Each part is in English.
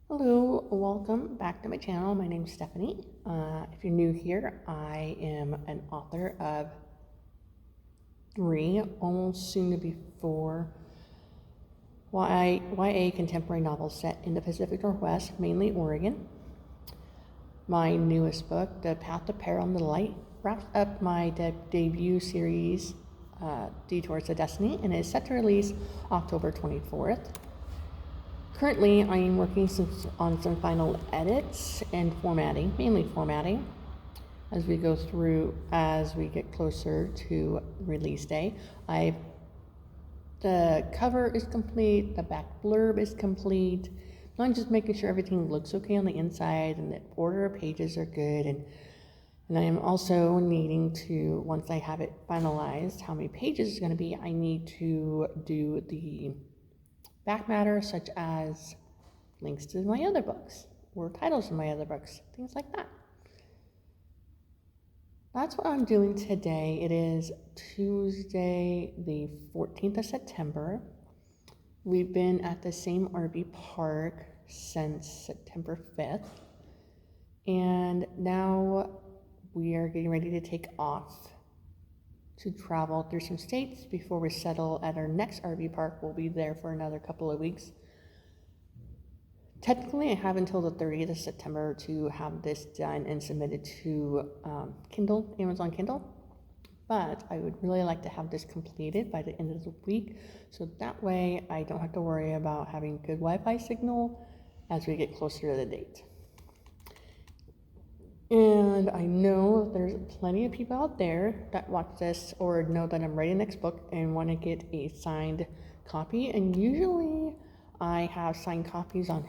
Hello, welcome back to my channel. My name's Stephanie. If you're new here, I am an author of 3, almost soon to be 4 YA contemporary novels set in the Pacific Northwest, mainly Oregon. My newest book, The Path to Peril and the Light, wraps up my debut series, Detours to Destiny, and is set to release October 24th. Currently, I am working on some final edits and formatting, mainly formatting, as we get closer to release day. The cover is complete, the back blurb is complete. I'm just making sure everything looks okay on the inside and the order of pages are good. And I am also needing to, once I have it finalized, how many pages it's going to be, I need to do the back matter, such as links to my other books or titles of my other books, things like that. That's what I'm doing today. It is Tuesday, the 14th of September. We've been at the same RV park since September 5th, and now we are getting ready to take off to travel through some states before we settle at our next RV park. We'll be there for another couple of weeks. Technically, I have until the 30th of September to have this done and submitted to Amazon Kindle, but I would really like to have this completed by the end of the week, so that way I don't have to worry about having good Wi-Fi signal as we get closer to the date. And I know there's plenty of people out there that watch this or know that I'm writing the next book and want to get a signed copy. And usually I have signed copies on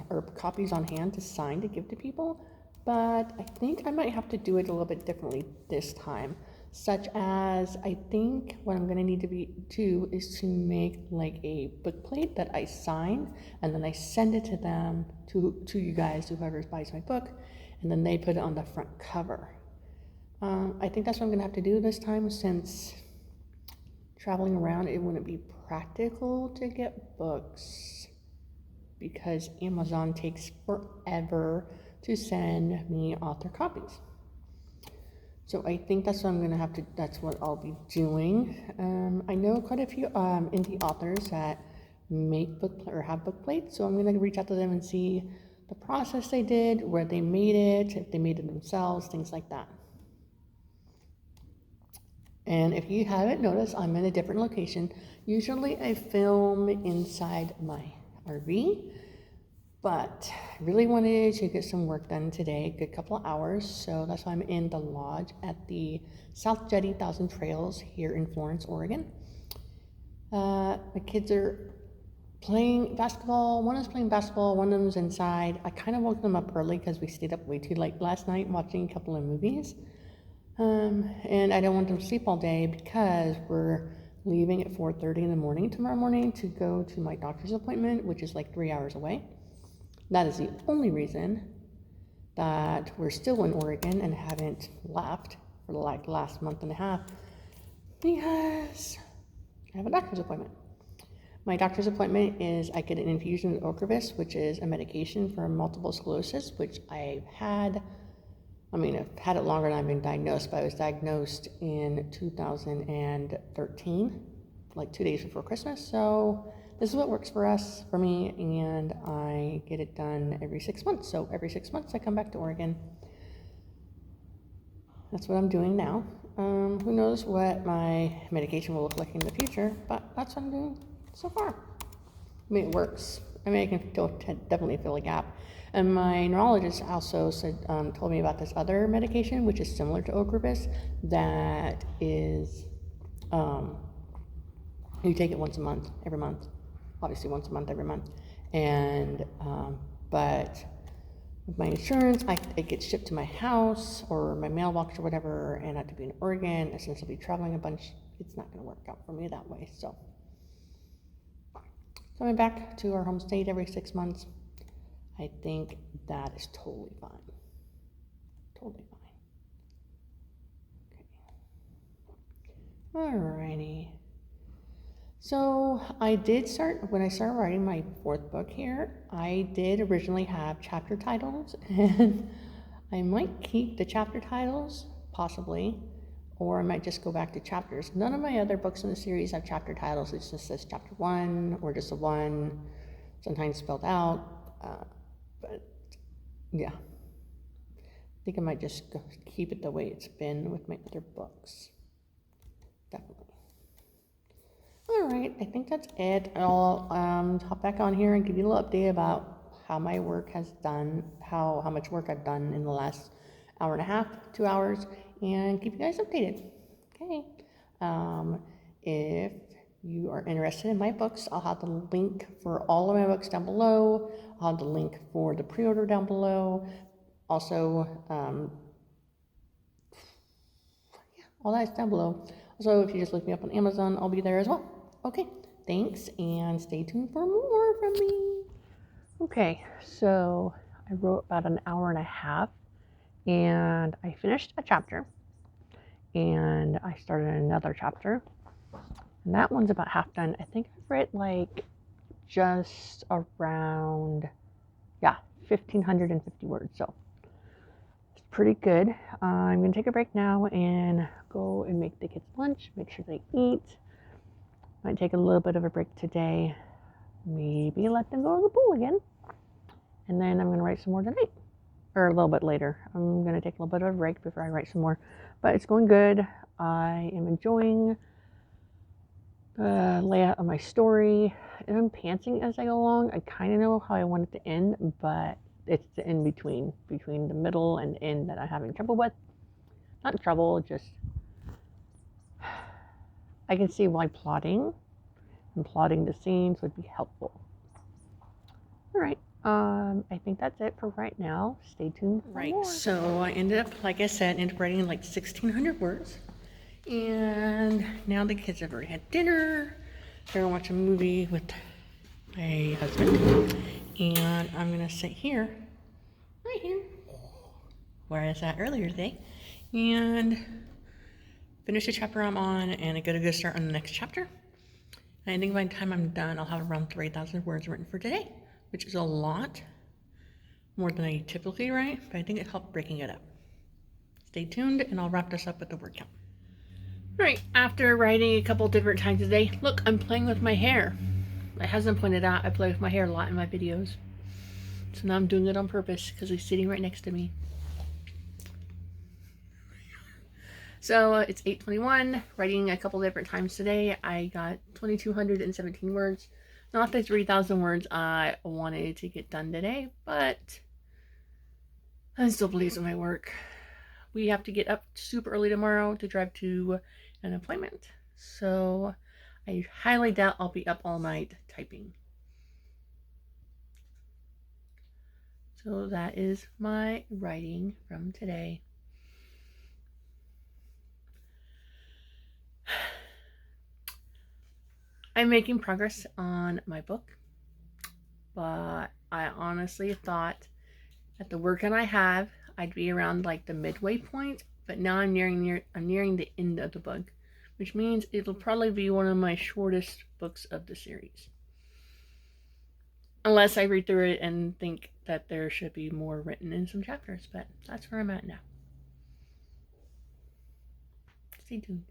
hand to sign to give to people. But I think I might have to do it a little bit differently this time. Such as, I think what I'm going to need to do is to make like a book plate that I sign, and then I send it to them, to you guys, whoever buys my book, and then they put it on the front cover. I think that's what I'm going to have to do this time, since traveling around, it wouldn't be practical to get books because Amazon takes forever to send me author copies. So I think that's what I'll be doing. I know quite a few indie authors that make have book plates, so I'm going to reach out to them and see the process they did, where they made it, if they made it themselves, things like that. And if you haven't noticed, I'm in a different location. Usually I film inside my RV, but I really wanted to get some work done today, a good couple of hours, so that's why I'm in the lodge at the South Jetty 1000 Trails here in Florence, Oregon. My kids are playing basketball. One is playing basketball, one of them's inside. I kind of woke them up early because we stayed up way too late last night watching a couple of movies. And I don't want them to sleep all day because we're leaving at 4:30 in the morning tomorrow morning to go to my doctor's appointment, which is like 3 hours away. That is the only reason that we're still in Oregon and haven't left for like the last month and a half, because I have a doctor's appointment. My doctor's appointment is I get an infusion of Ocrevus, which is a medication for multiple sclerosis, which I've had it longer than I've been diagnosed, but I was diagnosed in 2013, like 2 days before Christmas. So this is what works for me, and I get it done every 6 months. So every 6 months I come back to Oregon. That's what I'm doing now. Who knows what my medication will look like in the future, but that's what I'm doing so far. It works. I can definitely feel a gap. And my neurologist also told me about this other medication, which is similar to Ocrevus, that is, you take it once a month, every month. Obviously once a month, every month. And, but with my insurance, it gets shipped to my house or my mailbox or whatever, and I have to be in Oregon. And since I'll be traveling a bunch, it's not going to work out for me that way. So coming back to our home state every 6 months, I think that is totally fine. Totally fine. Okay. Alrighty. So I did start, when I started writing my fourth book here, I did originally have chapter titles, and I might keep the chapter titles, possibly, or I might just go back to chapters. None of my other books in the series have chapter titles. It just says chapter 1 or just a 1, sometimes spelled out. But yeah, I think I might just keep it the way it's been with my other books. Definitely. All right, I think that's it. I'll hop back on here and give you a little update about how my work has done, how much work I've done in the last hour and a half, 2 hours, and keep you guys updated. Okay. If you are interested in my books, I'll have the link for all of my books down below. I'll have the link for the pre-order down below. Also, all that's down below. Also, if you just look me up on Amazon, I'll be there as well. Okay, thanks, and stay tuned for more from me. Okay, so I wrote about an hour and a half, and I finished a chapter, and I started another chapter, and that one's about half done. I think I've read like just around, 1,550 words, so it's pretty good. I'm gonna take a break now and go and make the kids lunch, make sure they eat. Might take a little bit of a break today, maybe let them go to the pool again, and then I'm going to write some more tonight, or a little bit later. I'm going to take a little bit of a break before I write some more, but it's going good. I am enjoying the layout of my story, and I'm pantsing as I go along. I kind of know how I want it to end, but it's the in between the middle and end that I'm having trouble with. Not trouble, just I can see why plotting the scenes would be helpful. All right, I think that's it for right now. Stay tuned for more. So I ended up, like I said, writing like 1,600 words. And now the kids have already had dinner. They're gonna watch a movie with my husband. And I'm gonna sit here, right here, where I was at earlier today, and finish the chapter I'm on and get a good start on the next chapter. And I think by the time I'm done, I'll have around 3,000 words written for today, which is a lot more than I typically write, but I think it helped breaking it up. Stay tuned, and I'll wrap this up with the word count. All right, after writing a couple different times a day, look, I'm playing with my hair. My husband pointed out I play with my hair a lot in my videos. So now I'm doing it on purpose because he's sitting right next to me. So it's 8:21, writing a couple different times today. I got 2,217 words. Not the 3,000 words I wanted to get done today, but I'm still pleased with my work. We have to get up super early tomorrow to drive to an appointment. So I highly doubt I'll be up all night typing. So that is my writing from today. I'm making progress on my book, but I honestly thought at the work that I have, I'd be around like the midway point, but now I'm nearing the end of the book, which means it'll probably be one of my shortest books of the series. Unless I read through it and think that there should be more written in some chapters, but that's where I'm at now. Stay tuned.